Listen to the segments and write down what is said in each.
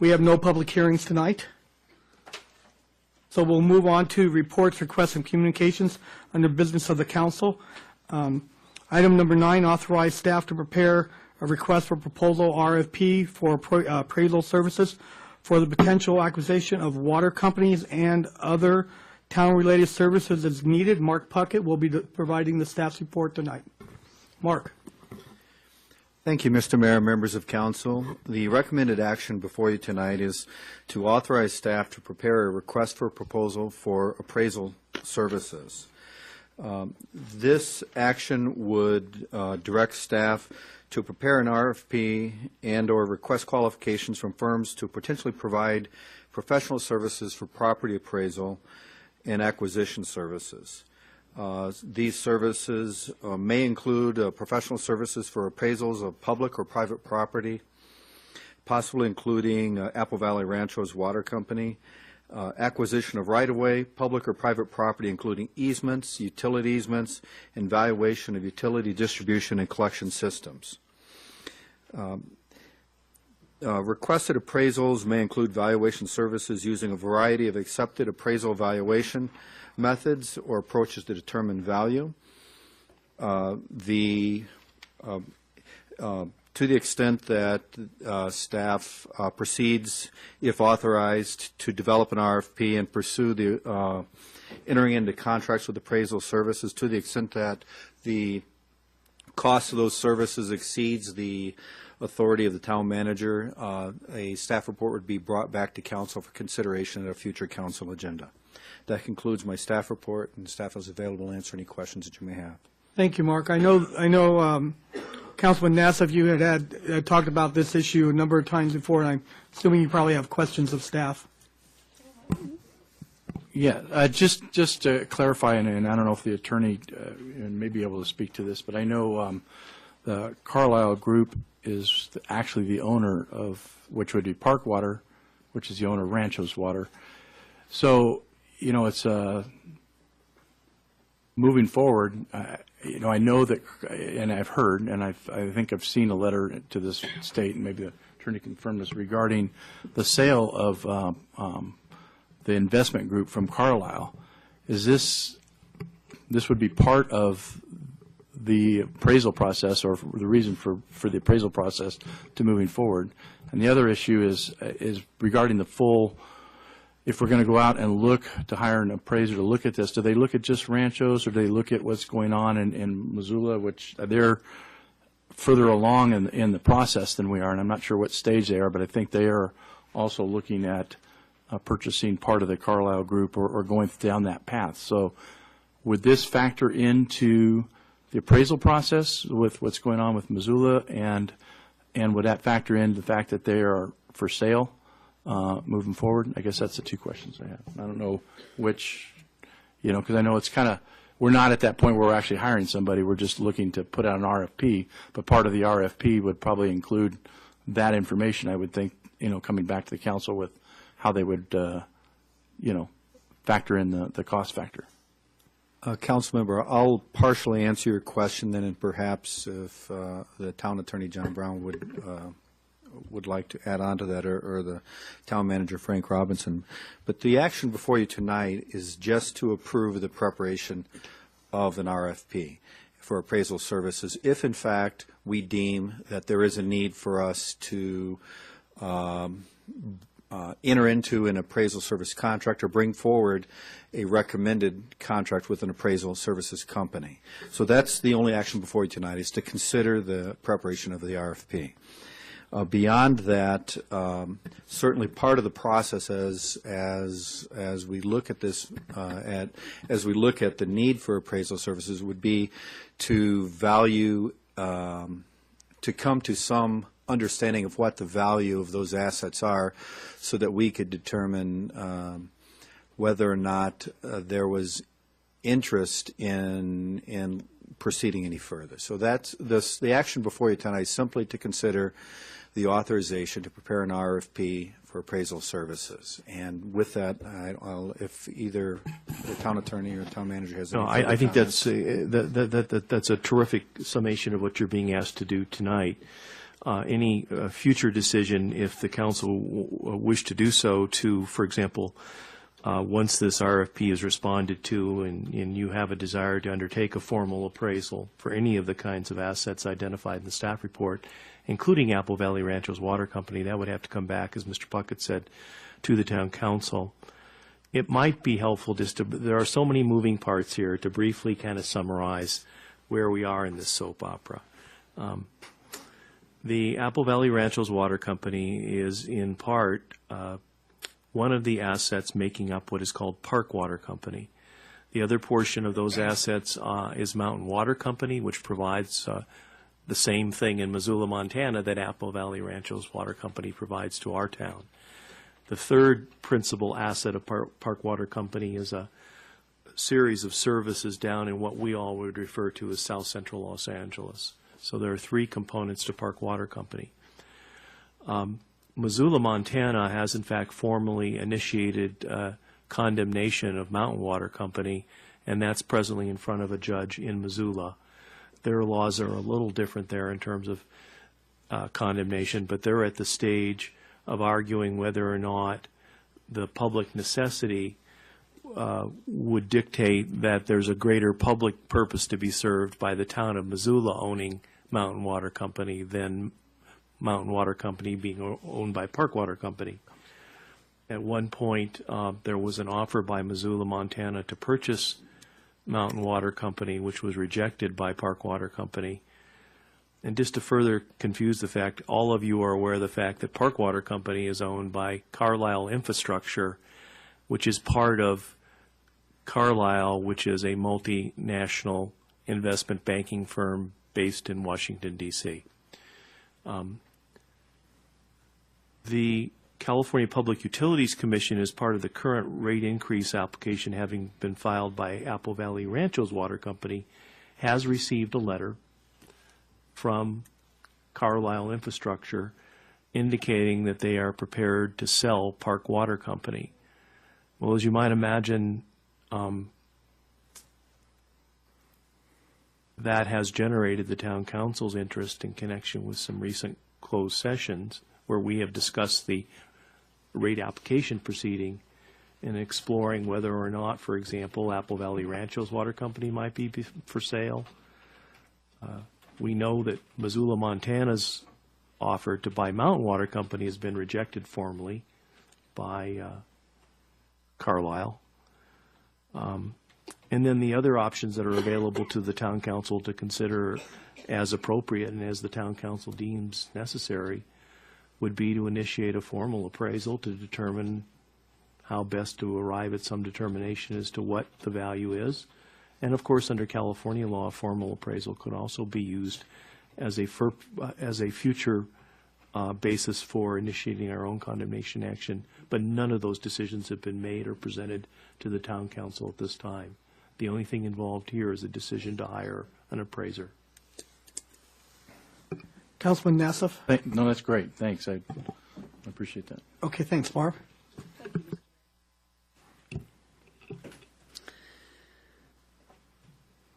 We have no public hearings tonight. So we'll move on to reports, requests, and communications under business of the council. Item number 9, authorize staff to prepare a request for proposal RFP for appraisal services for the potential acquisition of water companies and other town-related services as needed. Mark Puckett will be providing the staff's report tonight. Mark. Thank you, Mr. Mayor, members of council. The recommended action before you tonight is to authorize staff to prepare a request for proposal for appraisal services. This action would direct staff to prepare an RFP and or request qualifications from firms to potentially provide professional services for property appraisal and acquisition services. These services may include professional services for appraisals of public or private property, possibly including Apple Valley Rancho's water company, acquisition of right-of-way, public or private property, including easements, utility easements, and valuation of utility distribution and collection systems. Requested appraisals may include valuation services using a variety of accepted appraisal valuation methods or approaches to determine value. To the extent that staff proceeds, if authorized, to develop an RFP and pursue the entering into contracts with appraisal services, to the extent that the cost of those services exceeds the authority of the town manager, a staff report would be brought back to council for consideration at a future council agenda. That concludes my staff report, and staff is available to answer any questions that you may have. Thank you, Mark. I know Councilman Nassif, you had talked about this issue a number of times before, and I'm assuming you probably have questions of staff. Yeah, just to clarify, and I don't know if the attorney may be able to speak to this, but I know the Carlisle Group is actually the owner of, which would be Park Water, which is the owner of Rancho's Water. So, you know, it's moving forward. You know, I know that, and I've heard, and I think I've seen a letter to this state, and maybe the attorney confirmed this, regarding the sale of the investment group from Carlisle. Is this would be part of the appraisal process, or the reason for the appraisal process to moving forward? And the other issue is regarding the full, if we're going to go out and look to hire an appraiser to look at this, do they look at just Ranchos, or do they look at what's going on in Missoula, which they're further along in the process than we are, and I'm not sure what stage they are, but I think they are also looking at purchasing part of the Carlisle Group, or going down that path. So would this factor into the appraisal process with what's going on with Missoula, and would that factor in the fact that they are for sale moving forward? I guess that's the two questions I have. I don't know which, you know, because I know it's kind of, we're not at that point where we're actually hiring somebody. We're just looking to put out an RFP, but part of the RFP would probably include that information, I would think, you know, coming back to the council with how they would, you know, factor in the cost factor. Council member, I'll partially answer your question, then, and perhaps if the town attorney John Brown would like to add on to that, or the town manager Frank Robinson. But the action before you tonight is just to approve the preparation of an RFP for appraisal services, if in fact we deem that there is a need for us to enter into an appraisal service contract or bring forward a recommended contract with an appraisal services company. So that's the only action before you tonight, is to consider the preparation of the RFP. Beyond that, certainly part of the process as we look at this, as we look at the need for appraisal services, would be to value, to come to some understanding of what the value of those assets are, so that we could determine whether or not there was interest in proceeding any further. So that's the action before you tonight is simply to consider the authorization to prepare an RFP for appraisal services. And with that, if either the town attorney or town manager has any I think comments. that's a terrific summation of what you're being asked to do tonight. any future decision, if the council wish to do so, to, for example, once this RFP is responded to and you have a desire to undertake a formal appraisal for any of the kinds of assets identified in the staff report, including Apple Valley Ranchos Water Company, that would have to come back, as Mr. Puckett said, to the town council. It might be helpful just to, there are so many moving parts here, to briefly kind of summarize where we are in this soap opera. The Apple Valley Ranchos Water Company is in part one of the assets making up what is called Park Water Company. The other portion of those assets is Mountain Water Company, which provides the same thing in Missoula, Montana that Apple Valley Ranchos Water Company provides to our town. The third principal asset of Park Water Company is a series of services down in what we all would refer to as South Central Los Angeles. So there are three components to Park Water Company. Missoula, Montana has in fact formally initiated condemnation of Mountain Water Company, and that's presently in front of a judge in Missoula. Their laws are a little different there in terms of condemnation, but they're at the stage of arguing whether or not the public necessity would dictate that there's a greater public purpose to be served by the town of Missoula owning Mountain Water Company than Mountain Water Company being owned by Park Water Company. At one point, there was an offer by Missoula, Montana to purchase Mountain Water Company, which was rejected by Park Water Company. And just to further confuse the fact, all of you are aware of the fact that Park Water Company is owned by Carlisle Infrastructure, which is part of Carlisle, which is a multinational investment banking firm based in Washington, D.C. The California Public Utilities Commission, as part of the current rate increase application having been filed by Apple Valley Ranchos Water Company, has received a letter from Carlisle Infrastructure indicating that they are prepared to sell Park Water Company. Well, as you might imagine, that has generated the town council's interest in connection with some recent closed sessions where we have discussed the rate application proceeding and exploring whether or not, for example, Apple Valley Ranchos Water Company might be for sale. We know that Missoula, Montana's offer to buy Mountain Water Company has been rejected formally by Carlisle. And then the other options that are available to the town council to consider as appropriate and as the town council deems necessary would be to initiate a formal appraisal to determine how best to arrive at some determination as to what the value is. And of course, under California law, a formal appraisal could also be used as a future basis for initiating our own condemnation action. But none of those decisions have been made or presented to the town council at this time. The only thing involved here is a decision to hire an appraiser. Councilman Nassif? No, that's great. Thanks. I appreciate that. Okay, thanks. Barb?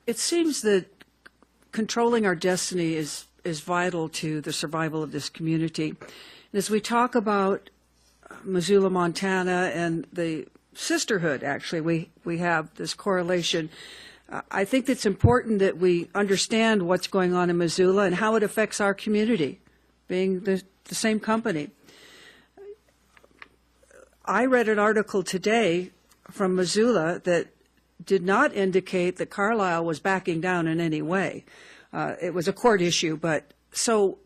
It seems that controlling our destiny is vital to the survival of this community. And as we talk about Missoula, Montana, and the sisterhood, actually, we have this correlation. I think it's important that we understand what's going on in Missoula and how it affects our community, being the same company. I read an article today from Missoula that did not indicate that Carlisle was backing down in any way. It was a court issue, but so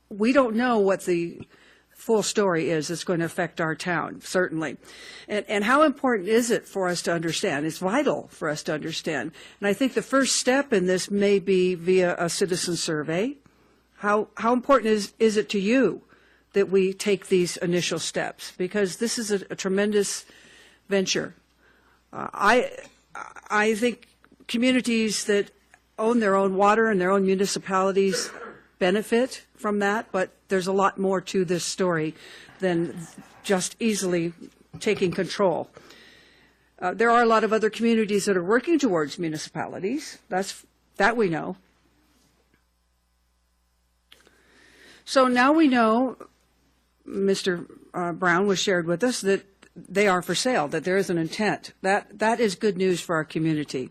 we don't know what the full story is that's going to affect our town, certainly. And how important is it for us to understand? It's vital for us to understand. And I think the first step in this may be via a citizen survey. How important is it to you that we take these initial steps? Because this is a tremendous venture. I think communities that own their own water and their own municipalities benefit from that, but there's a lot more to this story than just easily taking control. There are a lot of other communities that are working towards municipalities. That we know. So now we know, Mr. Brown was shared with us, that they are for sale, that there is an intent. That is good news for our community.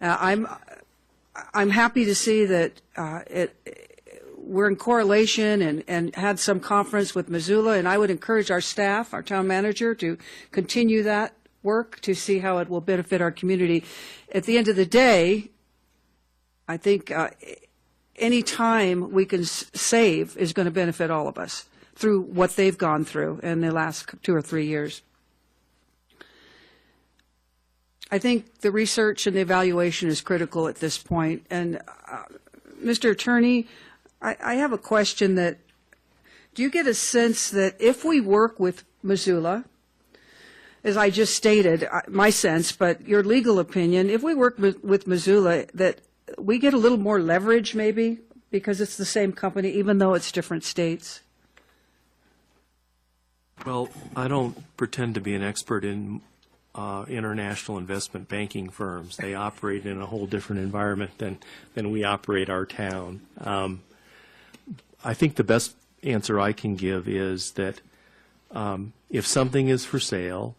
I'm happy to see that we're in correlation and had some conference with Missoula, and I would encourage our staff, our town manager, to continue that work to see how it will benefit our community. At the end of the day, I think any time we can save is going to benefit all of us through what they've gone through in the last 2 or 3 years. I think the research and the evaluation is critical at this point. And Mr. Attorney, I have a question that, do you get a sense that if we work with Missoula, as I just stated, my sense, but your legal opinion, if we work with Missoula, that we get a little more leverage maybe because it's the same company, even though it's different states? Well, I don't pretend to be an expert in international investment banking firms. They operate in a whole different environment than we operate our town. I think the best answer I can give is that if something is for sale,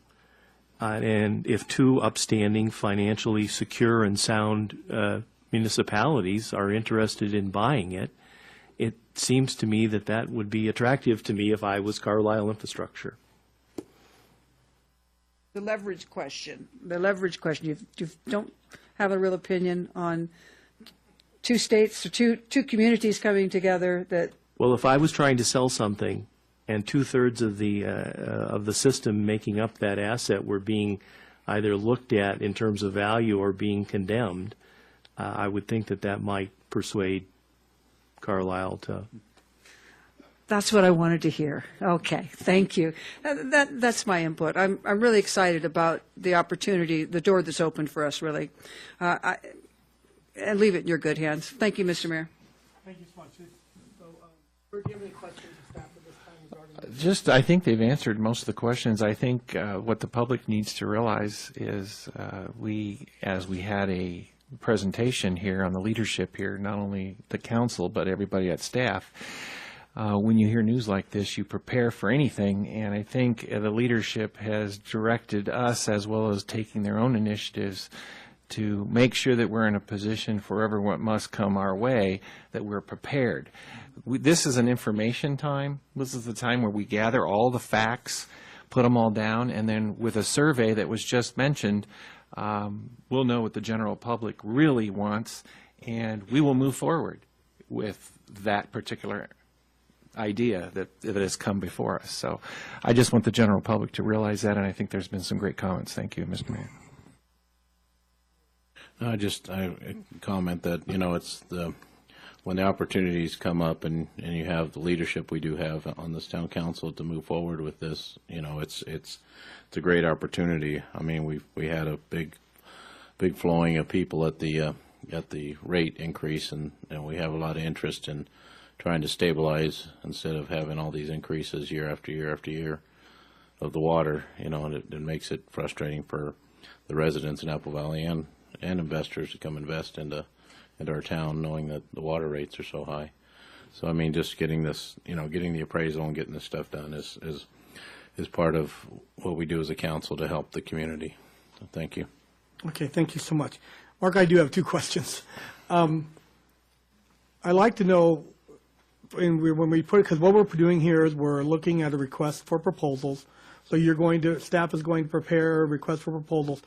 and if 2 upstanding, financially secure and sound municipalities are interested in buying it, it seems to me that that would be attractive to me if I was Carlisle Infrastructure. The leverage question. You don't have a real opinion on 2 states or two communities coming together that. Well, if I was trying to sell something and 2/3 of the system making up that asset were being either looked at in terms of value or being condemned, I would think that might persuade Carlisle to. That's what I wanted to hear. Okay, thank you. That's my input. I'm really excited about the opportunity, the door that's opened for us, really. And leave it in your good hands. Thank you, Mr. Mayor. Thank you so much. So, do you have any questions of staff at this time regarding this? Just, I think they've answered most of the questions. I think what the public needs to realize is as we had a presentation here on the leadership here, not only the council, but everybody at staff, when you hear news like this, you prepare for anything, and I think the leadership has directed us, as well as taking their own initiatives, to make sure that we're in a position for what must come our way, that we're prepared. This is an information time. This is the time where we gather all the facts, put them all down, and then with a survey that was just mentioned, we'll know what the general public really wants, and we will move forward with that particular idea that has come before us. So I just want the general public to realize that, and I think there's been some great comments. Thank you, Mr. Mayor. I comment that, it's when the opportunities come up and you have the leadership we do have on this town council to move forward with this, it's a great opportunity. I mean, we had a big flowing of people at the rate increase, and we have a lot of interest in trying to stabilize instead of having all these increases year after year after year of the water, and it makes it frustrating for the residents in Apple Valley and investors to come invest into our town, knowing that the water rates are so high. So I mean, just getting this, getting the appraisal and getting this stuff done is part of what we do as a council to help the community. So thank you. Okay, thank you so much. Mark, I do have 2 questions. I'd like to know, when we put it, because what we're doing here is we're looking at a request for proposals. So staff is going to prepare a request for proposals.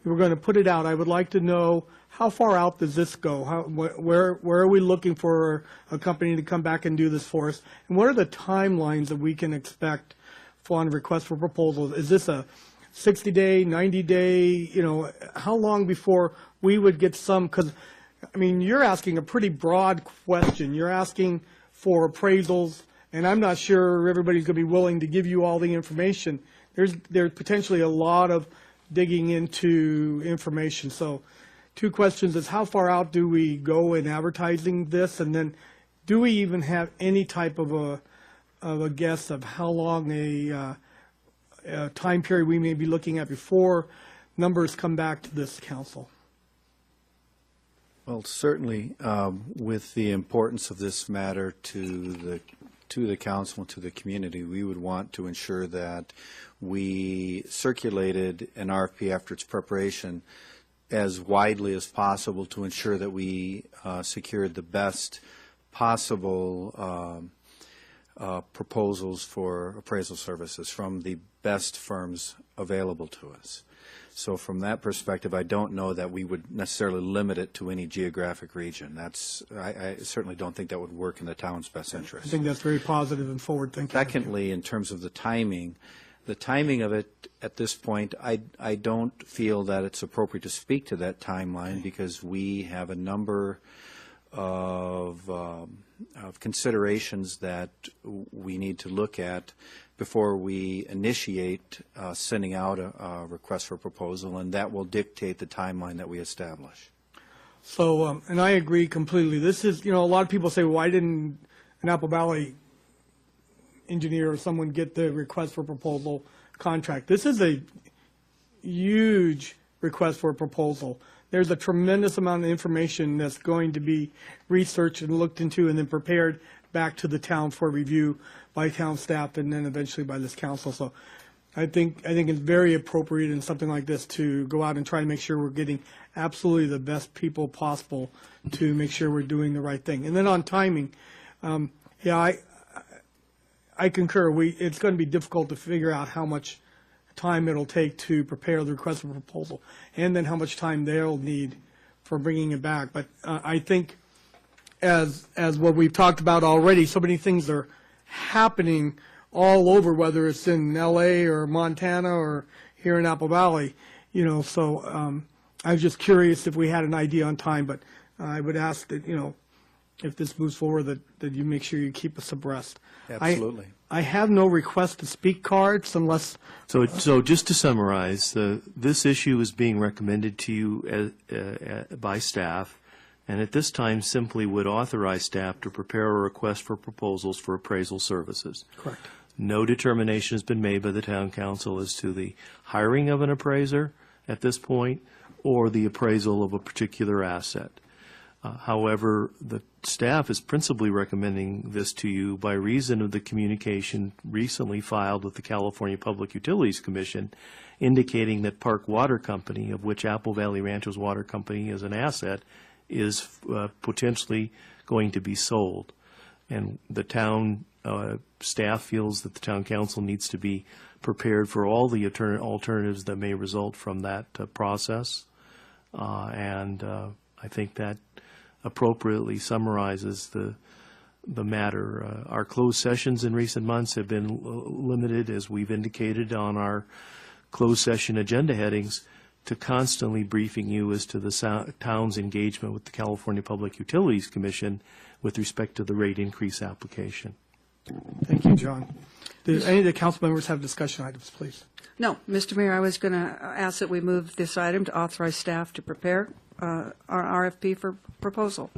We're going to put it out. I would like to know, how far out does this go? Where are we looking for a company to come back and do this for us? And what are the timelines that we can expect on a request for proposals? Is this a 60-day, 90-day, how long before we would get some? Because, I mean, you're asking a pretty broad question. You're asking for appraisals, and I'm not sure everybody's going to be willing to give you all the information. There's potentially a lot of digging into information. So 2 questions is, how far out do we go in advertising this? And then do we even have any type of a guess of how long a time period we may be looking at before numbers come back to this council? Well, certainly, with the importance of this matter to the to the council and to the community, we would want to ensure that we circulated an RFP after its preparation as widely as possible to ensure that we secured the best possible proposals for appraisal services from the best firms available to us. So from that perspective, I don't know that we would necessarily limit it to any geographic region. I certainly don't think that would work in the town's best interest. I think that's very positive and forward-thinking. Secondly, in terms of the timing of it at this point, I don't feel that it's appropriate to speak to that timeline because we have a number of considerations that we need to look at before we initiate sending out a request for proposal, and that will dictate the timeline that we establish. So, and I agree completely. This is, a lot of people say, why didn't an Apple Valley engineer or someone get the request for proposal contract? This is a huge request for a proposal. There's a tremendous amount of information that's going to be researched and looked into and then prepared back to the town for review by town staff and then eventually by this council. So I think it's very appropriate in something like this to go out and try to make sure we're getting absolutely the best people possible to make sure we're doing the right thing. And then on timing, I concur. It's going to be difficult to figure out how much time it'll take to prepare the request for proposal and then how much time they'll need for bringing it back. But I think as what we've talked about already, so many things are happening all over, whether it's in L.A. or Montana or here in Apple Valley, so I was just curious if we had an idea on time, but I would ask that, if this moves forward, that you make sure you keep us abreast. Absolutely. I have no request to speak cards unless. So just to summarize, this issue is being recommended to you by staff, and at this time simply would authorize staff to prepare a request for proposals for appraisal services. Correct. No determination has been made by the town council as to the hiring of an appraiser at this point or the appraisal of a particular asset. However, the staff is principally recommending this to you by reason of the communication recently filed with the California Public Utilities Commission indicating that Park Water Company, of which Apple Valley Ranchos Water Company is an asset, is potentially going to be sold. And the town staff feels that the town council needs to be prepared for all the alternatives that may result from that process. And I think that appropriately summarizes the matter. Our closed sessions in recent months have been limited, as we've indicated on our closed session agenda headings, to constantly briefing you as to the town's engagement with the California Public Utilities Commission with respect to the rate increase application. Thank you, John. Do any of the council members have discussion items, please? No, Mr. Mayor, I was going to ask that we move this item to authorize staff to prepare our RFP for proposal.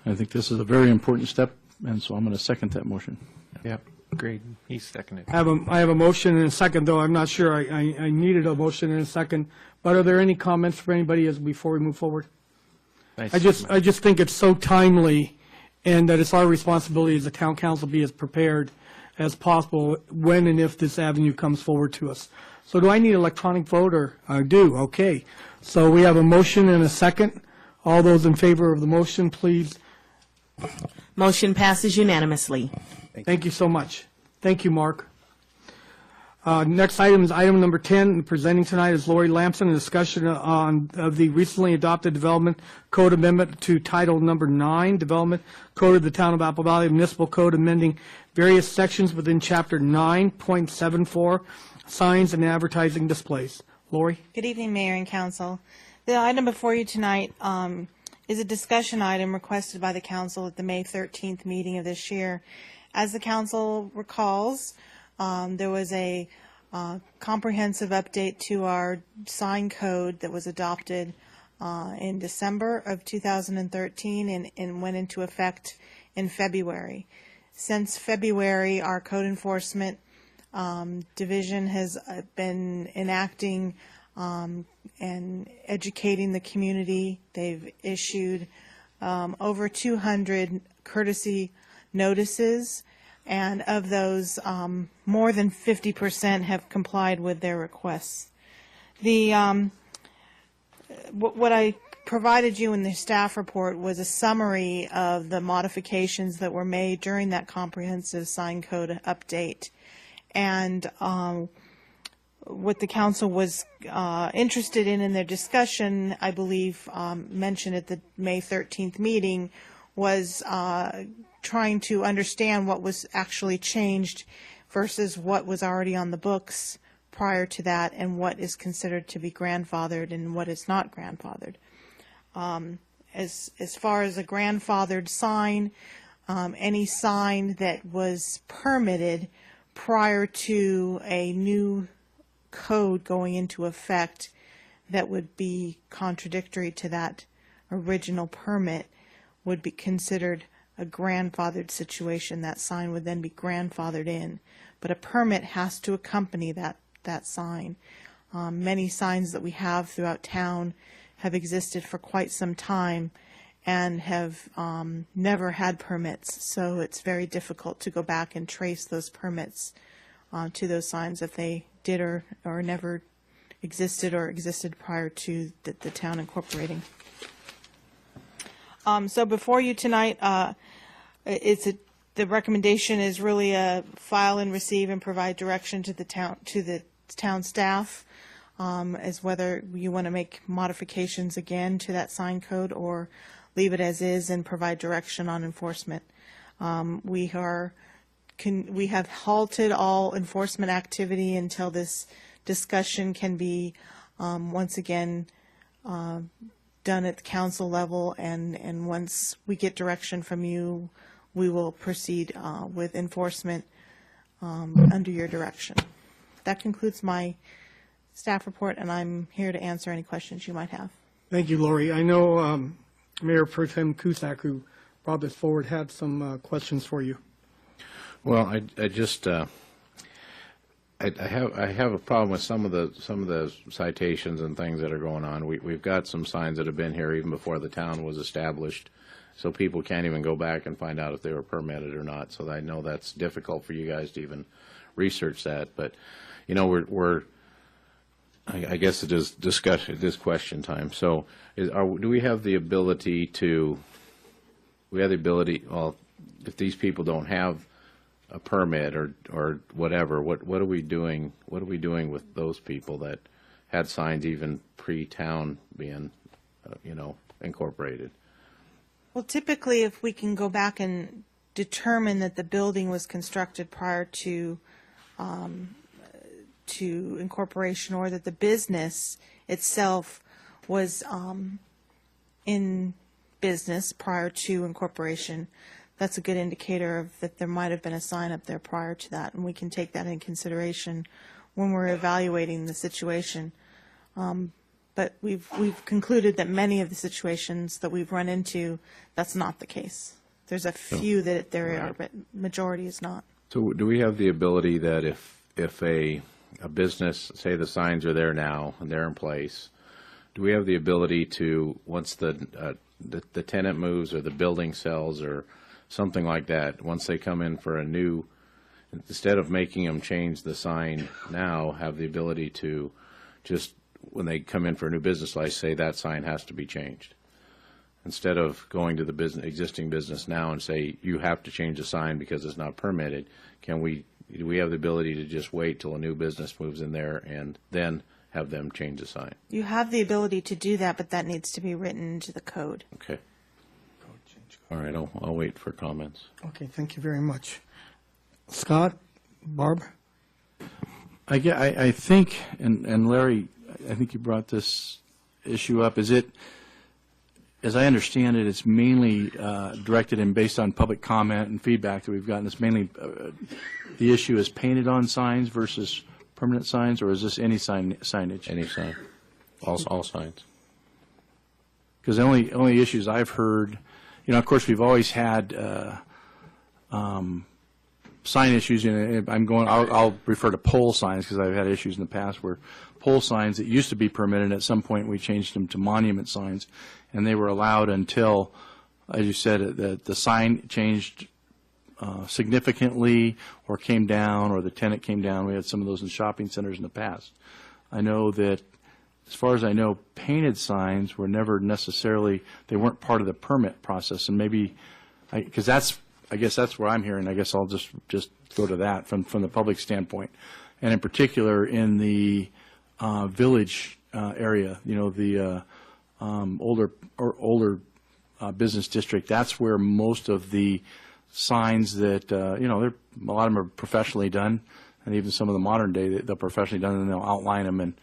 I think this is a very important step, and so I'm going to second that motion. Yep, agreed. He's seconded. I have a motion and a second, though I'm not sure I needed a motion and a second. But are there any comments for anybody before we move forward? Nice. I just think it's so timely, and that it's our responsibility as a town council to be as prepared as possible when and if this avenue comes forward to us. So do I need electronic vote, or I do? Okay. So we have a motion and a second. All those in favor of the motion, please. Motion passes unanimously. Thank you so much. Thank you, Mark. Next item is item number 10. Presenting tonight is Lori Lamson, a discussion of the recently adopted Development Code Amendment to Title Number 9, Development Code of the Town of Apple Valley Municipal Code, amending various sections within Chapter 9.74, Signs and Advertising Displays. Lori? Good evening, Mayor and Council. The item before you tonight is a discussion item requested by the Council at the May 13th meeting of this year. As the Council recalls, there was a comprehensive update to our sign code that was adopted in December of 2013 and went into effect in February. Since February, our code enforcement division has been enacting and educating the community. They've issued over 200 courtesy notices and of those, more than 50% have complied with their requests. What I provided you in the staff report was a summary of the modifications that were made during that comprehensive sign code update. And what the council was interested in their discussion, I believe mentioned at the May 13th meeting, was trying to understand what was actually changed versus what was already on the books prior to that, and what is considered to be grandfathered and what is not grandfathered. As far as a grandfathered sign, any sign that was permitted prior to a new code going into effect that would be contradictory to that original permit would be considered a grandfathered situation. That sign would then be grandfathered in, but a permit has to accompany that sign. Many signs that we have throughout town have existed for quite some time and have never had permits, so it's very difficult to go back and trace those permits to those signs if they did or never existed or existed prior to the town incorporating. So before you tonight, the recommendation is really a file and receive and provide direction to the town staff as whether you want to make modifications again to that sign code or leave it as is and provide direction on enforcement. We have halted all enforcement activity until this discussion can be once again done at the council level, and once we get direction from you, we will proceed with enforcement under your direction. That concludes my staff report, and I'm here to answer any questions you might have. Thank you, Lori. I know Mayor Pro Tem Cusack, who brought this forward, had some questions for you. Well, I just I have a problem with some of the citations and things that are going on. We've got some signs that have been here even before the town was established, so people can't even go back and find out if they were permitted or not. So I know that's difficult for you guys to even research that. But you know, I guess it is this question time. So do we have the ability to? Well, if these people don't have a permit or whatever, what are we doing? What are we doing with those people that had signs even pre-town being, incorporated? Well, typically, if we can go back and determine that the building was constructed prior to incorporation, or that the business itself was in business prior to incorporation, that's a good indicator of that there might have been a sign up there prior to that, and we can take that into consideration when we're evaluating the situation. But we've concluded that many of the situations that we've run into, that's not the case. There's a few that there are, but majority is not. So do we have the ability that if a business, say the signs are there now and they're in place, do we have the ability to, once the tenant moves or the building sells or something like that, once they come in for a new, instead of making them change the sign now, have the ability to just, when they come in for a new business license, say that sign has to be changed? Instead of going to the existing business now and say, you have to change the sign because it's not permitted, do we have the ability to just wait till a new business moves in there and then have them change the sign? You have the ability to do that, but that needs to be written into the code. Okay. All right, I'll wait for comments. Okay, thank you very much. Scott, Barb? I think, and Larry, I think you brought this issue up. Is it, as I understand it, it's mainly directed and based on public comment and feedback that we've gotten. It's mainly the issue is painted on signs versus permanent signs, or is this any signage? Any sign, all signs. Because the only issues I've heard, of course, we've always had sign issues. I'll refer to pole signs because I've had issues in the past where pole signs that used to be permitted, at some point we changed them to monument signs, and they were allowed until, as you said, the sign changed significantly or came down, or the tenant came down. We had some of those in shopping centers in the past. I know that, as far as I know, painted signs were never necessarily, they weren't part of the permit process, and maybe, because I guess that's where I'm hearing. I guess I'll just go to that from the public standpoint, and in particular in the village area, the older business district. That's where most of the signs that a lot of them are professionally done, and even some of the modern day they're professionally done, and they'll outline them and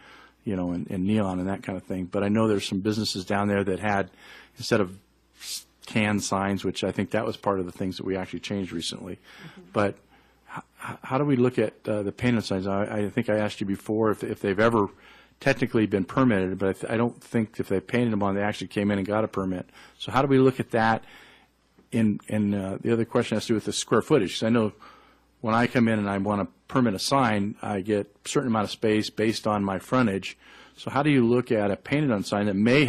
in neon and that kind of thing. But I know there's some businesses down there that had, instead of can signs, which I think that was part of the things that we actually changed recently. Mm-hmm. But how do we look at the painted signs? I think I asked you before if they've ever technically been permitted, but I don't think if they painted them on, they actually came in and got a permit. So how do we look at that? And the other question has to do with the square footage. 'Cause I know when I come in and I want to permit a sign, I get a certain amount of space based on my frontage. So how do you look at a painted on sign that may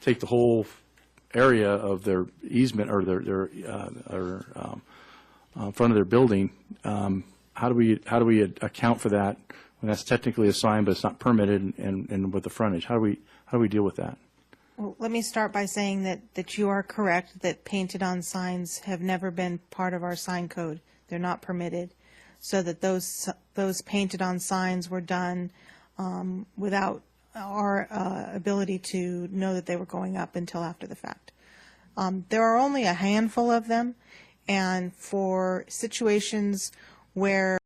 take the whole area of their easement or their front of their building? How do we account for that when that's technically a sign but it's not permitted and with the frontage? How do we deal with that? Well, let me start by saying that you are correct that painted on signs have never been part of our sign code. They're not permitted, so that those painted on signs were done without our ability to know that they were going up until after the fact. There are only a handful of them, and for situations where